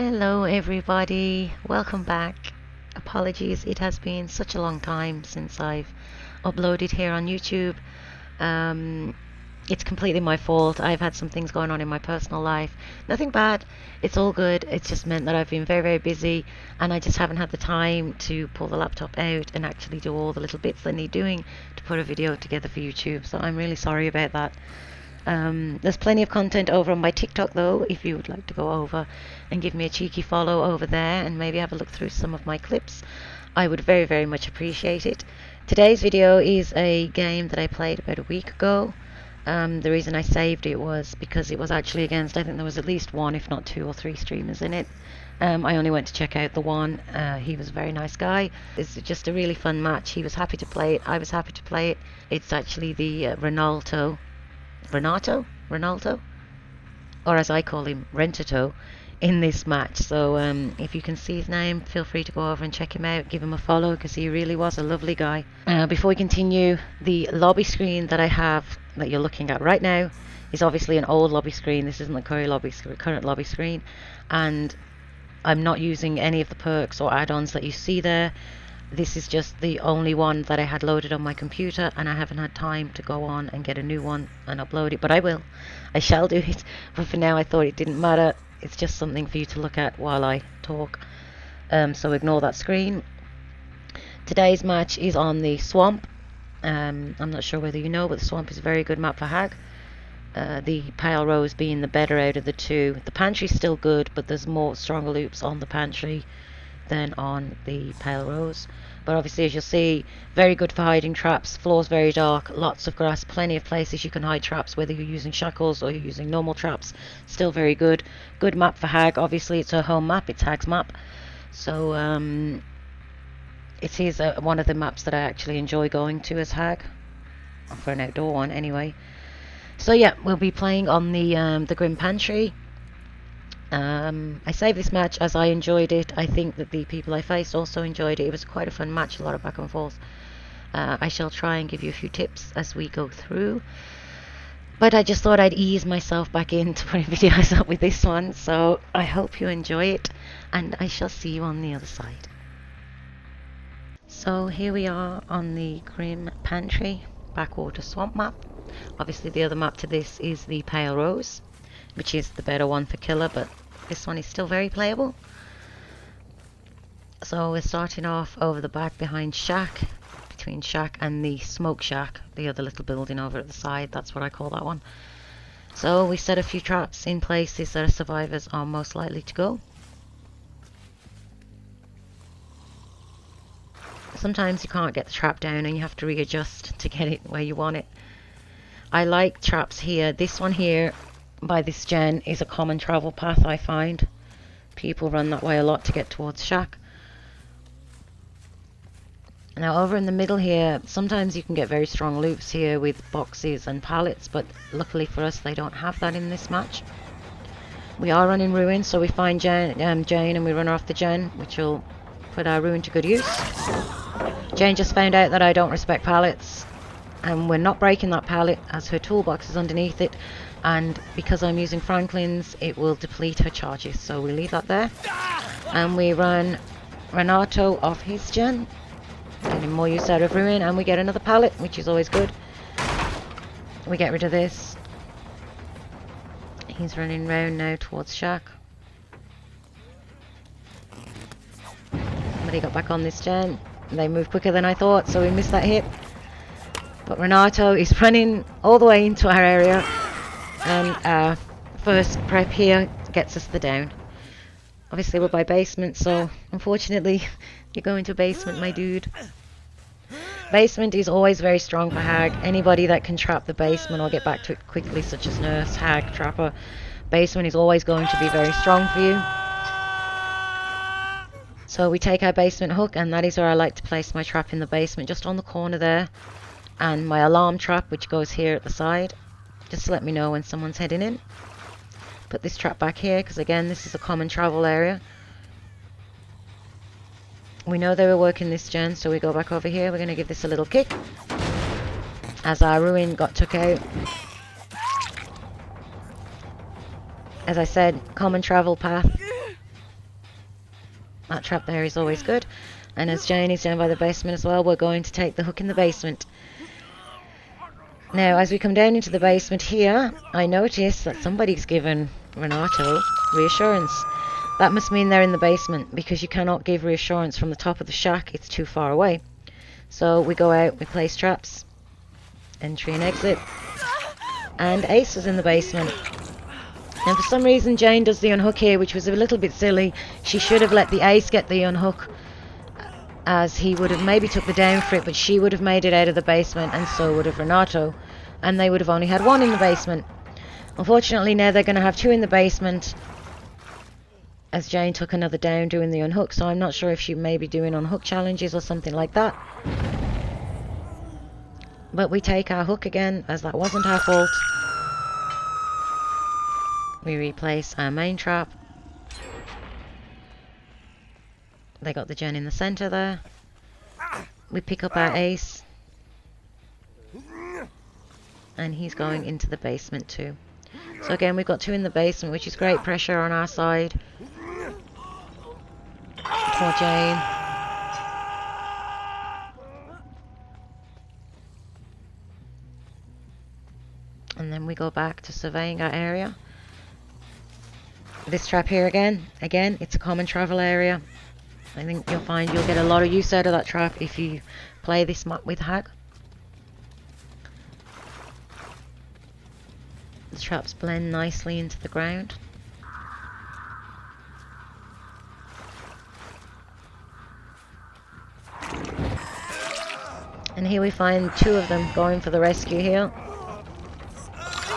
Hello everybody, welcome back. Apologies, it has been such a long time since I've uploaded here on YouTube. Um, it's completely my fault. I've had some things going on in my personal life. Nothing bad, it's all good. It's just meant that I've been very busy and I just haven't had the time to pull the laptop out and actually do all the little bits that need doing to put a video together for YouTube. So I'm really sorry about that. There's plenty of content over on my TikTok though, if you would like to go over and give me a cheeky follow over there and maybe have a look through some of my clips. I would very much appreciate it. Today's video is a game that I played about a week ago. The reason I saved it was because it was actually against, I think there was at least one, if not two or three streamers in it. I only went to check out the one. He was a very nice guy. It's just a really fun match. He was happy to play it. I was happy to play it. It's actually the Renato, or as I call him, Rentato, in this match. So if you can see his name, feel free to go over and check him out, give him a follow, because he really was a lovely guy. Before we continue, the lobby screen that I have, that you're looking at right now, is obviously an old lobby screen. This isn't the current lobby screen, and I'm not using any of the perks or add-ons that you see there. This is just the only one that I had loaded on my computer, and I haven't had time to go on and get a new one and upload it, but I will. I shall do it, but for now I thought it didn't matter. It's just something for you to look at while I talk, so ignore that screen. Today's match is on the Swamp. I'm not sure whether you know, but the Swamp is a very good map for Hag. The Pale Rose being the better out of the two. The Pantry's still good, but there's more stronger loops on the Pantry than on the Pale Rose. But obviously, as you'll see, very good for hiding traps. Floor's very dark, lots of grass, plenty of places you can hide traps, whether you're using shackles or you're using normal traps. Still very good. Good map for Hag. Obviously, it's her home map, it's Hag's map. So it is one of the maps that I actually enjoy going to as Hag, for an outdoor one anyway. So yeah, we'll be playing on the Grim Pantry. I saved this match as I enjoyed it. I think that the people I faced also enjoyed it. It was quite a fun match, a lot of back and forth. I shall try and give you a few tips as we go through, but I just thought I'd ease myself back into putting videos up with this one, so I hope you enjoy it, and I shall see you on the other side. So here we are on the Grim Pantry Backwater Swamp map. Obviously the other map to this is the Pale Rose, which is the better one for killer, but this one is still very playable. So we're starting off over the back behind Shack, between Shack and the Smoke Shack, the other little building over at the side. That's what I call that one. So we set a few traps in places that our survivors are most likely to go. Sometimes you can't get the trap down and you have to readjust to get it where you want it. I like traps here. This one here by this gen is a common travel path. I find people run that way a lot to get towards Shack. Now over in the middle here, sometimes you can get very strong loops here with boxes and pallets, but luckily for us they don't have that in this match. We are running Ruin, so we find Jane and we run her off the gen, which will put our Ruin to good use. Jane just found out that I don't respect pallets, and we're not breaking that pallet as her toolbox is underneath it, and because I'm using Franklin's, it will deplete her charges, so we leave that there. And we run Renato off his gen, getting more use out of Ruin, and we get another pallet, which is always good. We get rid of this. He's running round now towards Shack. Somebody got back on this gen. They moved quicker than I thought, so we missed that hit. But Renato is running all the way into our area, and our first prep here gets us the down. Obviously we're by basement, so unfortunately you go into basement, my dude. Basement is always very strong for Hag. Anybody that can trap the basement or get back to it quickly, such as Nurse, Hag, Trapper, basement is always going to be very strong for you. So we take our basement hook, and that is where I like to place my trap, in the basement, just on the corner there. And my alarm trap, which goes here at the side, just to let me know when someone's heading in. Put this trap back here, because again this is a common travel area. We know they were working this gen, so we go back over here. We're going to give this a little kick as our Ruin got took out. As I said, common travel path. That trap there is always good. And as Jane is down by the basement as well, we're going to take the hook in the basement. Now, as we come down into the basement here, I notice that somebody's given Renato reassurance. That must mean they're in the basement, because you cannot give reassurance from the top of the shack. It's too far away. So we go out, we place traps, entry and exit, and Ace is in the basement. And for some reason Jane does the unhook here, which was a little bit silly. She should have let the Ace get the unhook, as he would have maybe took the down for it, but she would have made it out of the basement, and so would have Renato, and they would have only had one in the basement. Unfortunately now they're going to have two in the basement, as Jane took another down doing the unhook, so I'm not sure if she may be doing unhook challenges or something like that. But we take our hook again, as that wasn't our fault. We replace our main trap. They got the gen in the center there. We pick up our Ace, and he's going into the basement too. So again, we've got two in the basement, which is great pressure on our side. Poor Jane. And then we go back to surveying our area. This trap here again, it's a common travel area. I think you'll find you'll get a lot of use out of that trap if you play this map with Hag. The traps blend nicely into the ground. And here we find two of them going for the rescue here.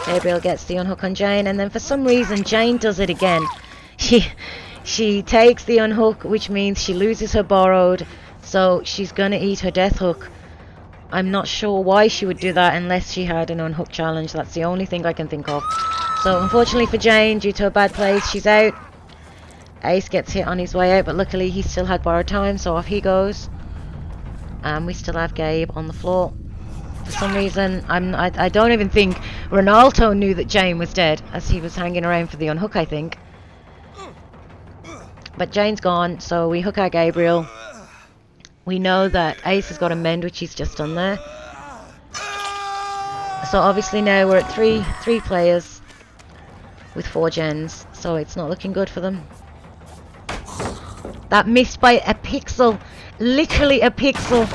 Gabriel gets the unhook on Jane, and then for some reason Jane does it again. She takes the unhook, which means she loses her borrowed, so she's gonna eat her death hook. I'm not sure why she would do that unless she had an unhook challenge. That's the only thing I can think of. So unfortunately for Jane, due to a bad place, she's out. Ace gets hit on his way out, but luckily he still had borrowed time, so off he goes. And we still have Gabe on the floor. For some reason, I don't even think Ronaldo knew that Jane was dead, as he was hanging around for the unhook, I think. But Jane's gone, so we hook our Gabriel. We know that Ace has got a mend, which he's just done there. So obviously now we're at three players with 4 gens, so it's not looking good for them. That missed by a pixel, literally a pixel.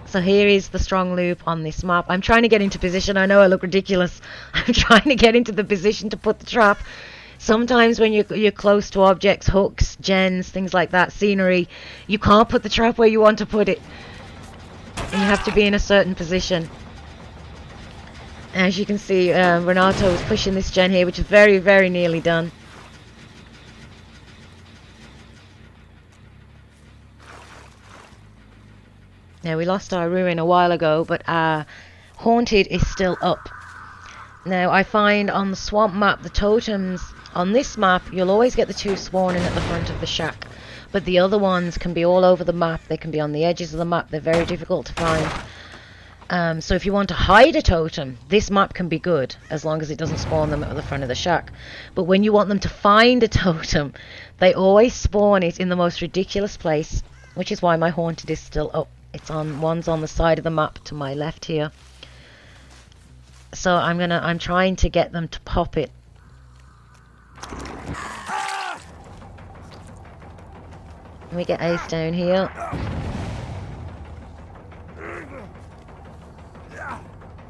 So here is the strong loop on this map. I'm trying to get into position. I know I look ridiculous. I'm trying to get into the position to put the trap. Sometimes when you're close to objects, hooks, gens, things like that, scenery, you can't put the trap where you want to put it. And you have to be in a certain position. As you can see, Renato is pushing this gen here, which is very, very nearly done. Now, we lost our ruin a while ago, but our haunted is still up. Now, I find on the swamp map, the totems on this map, you'll always get the 2 spawning at the front of the shack. But the other ones can be all over the map. They can be on the edges of the map. They're very difficult to find. So if you want to hide a totem, this map can be good, as long as it doesn't spawn them at the front of the shack. But when you want them to find a totem, they always spawn it in the most ridiculous place, which is why my haunted is still up. One's on the side of the map to my left here. So I'm trying to get them to pop it. We get Ace down here.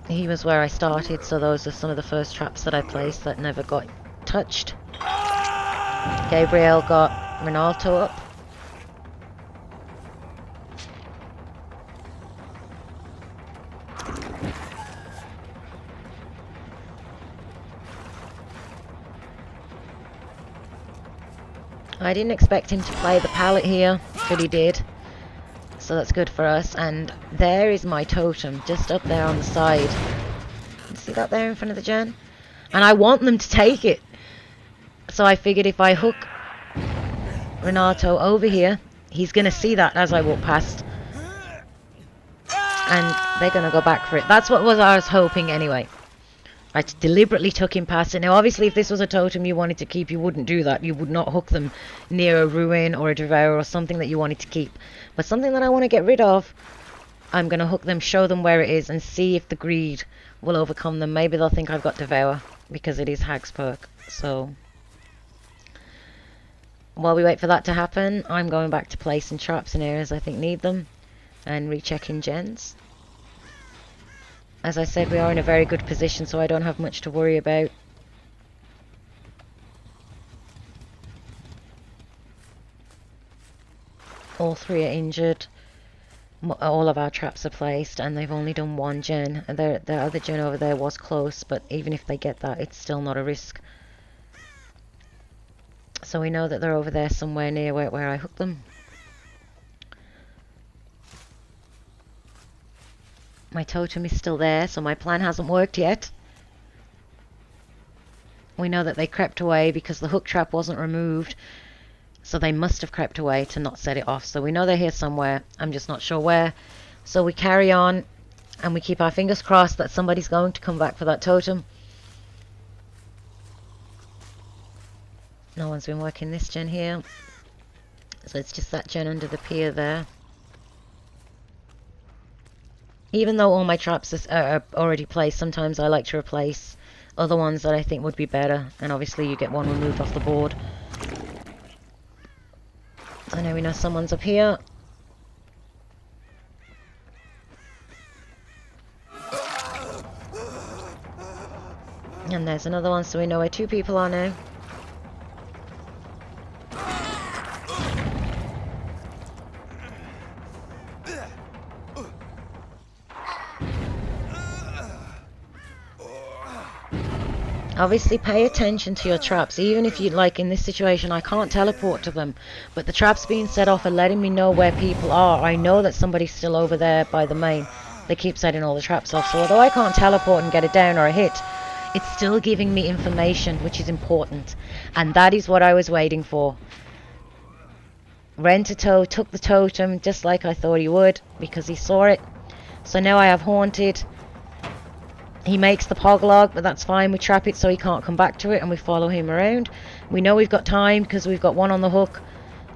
He was where I started, so those are some of the first traps that I placed that never got touched. Gabriel got Ronaldo up. I didn't expect him to play the pallet here, but he did. So that's good for us. And there is my totem, just up there on the side. See that there in front of the gen? And I want them to take it. So I figured if I hook Renato over here, he's going to see that as I walk past. And they're going to go back for it. That's what I was hoping anyway. I deliberately took him past it. Now, obviously, if this was a totem you wanted to keep, you wouldn't do that. You would not hook them near a ruin or a devourer or something that you wanted to keep. But something that I want to get rid of, I'm going to hook them, show them where it is, and see if the greed will overcome them. Maybe they'll think I've got devour, because it is Hag's perk. So, while we wait for that to happen, I'm going back to placing traps in areas I think need them, and rechecking gens. As I said, we are in a very good position, so I don't have much to worry about. All three are injured. All of our traps are placed, and they've only done one gen. And the other gen over there was close, but even if they get that, it's still not a risk. So we know that they're over there somewhere near where I hooked them. My totem is still there, so my plan hasn't worked yet. We know that they crept away because the hook trap wasn't removed. So they must have crept away to not set it off. So we know they're here somewhere. I'm just not sure where. So we carry on and we keep our fingers crossed that somebody's going to come back for that totem. No one's been working this gen here. So it's just that gen under the pier there. Even though all my traps are already placed, sometimes I like to replace other ones that I think would be better. And obviously you get one removed off the board. So now we know someone's up here. And there's another one, so we know where two people are now. Obviously pay attention to your traps, even if you, like in this situation, I can't teleport to them, but the traps being set off are letting me know where people are. I know that somebody's still over there by the main. They keep setting all the traps off, so although I can't teleport and get it down or a hit, it's still giving me information, which is important. And that is what I was waiting for. Rent-a-toe took the totem just like I thought he would, because he saw it. So now I have Haunted. He makes the poglog, but that's fine. We trap it so he can't come back to it, and we follow him around. We know we've got time because we've got one on the hook.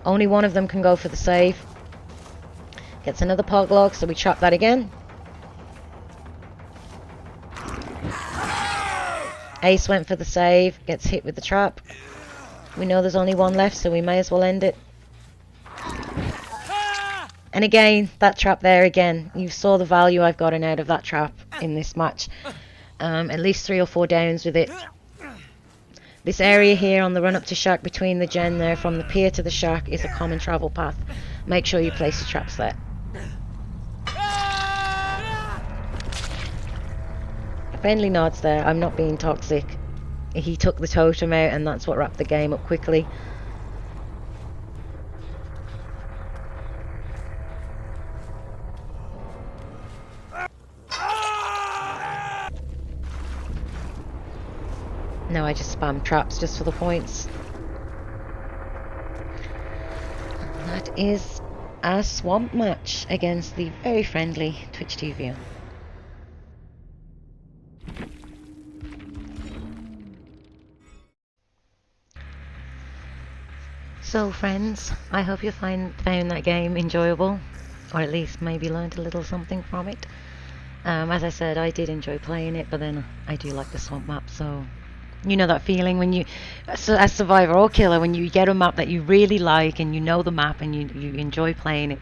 Only one of them can go for the save. Gets another poglog, so we trap that again. Ace went for the save, gets hit with the trap. We know there's only one left, so we may as well end it. And again, that trap there again. You saw the value I've gotten out of that trap in this match. At least 3 or 4 downs with it. This area here on the run up to shack between the gen there from the pier to the shack is a common travel path. Make sure you place your traps there. Friendly nods there. I'm not being toxic. He took the totem out and that's what wrapped the game up quickly. Now I just spam traps just for the points. That is our swamp match against the very friendly Twitch TV. So friends, I hope you found that game enjoyable, or at least maybe learned a little something from it. As I said, I did enjoy playing it, but then I do like the swamp map, so you know that feeling when you, as survivor or killer, when you get a map that you really like and you know the map and you enjoy playing it.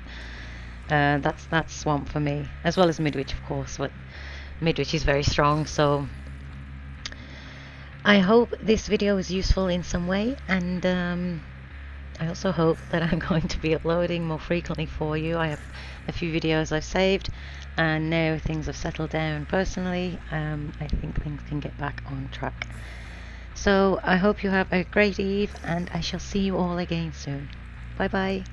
That's swamp for me, as well as Midwich of course, but Midwich is very strong, so I hope this video was useful in some way, and I also hope that I'm going to be uploading more frequently for you. I have a few videos I've saved, and now things have settled down personally. I think things can get back on track. So I hope you have a great eve, and I shall see you all again soon. Bye bye.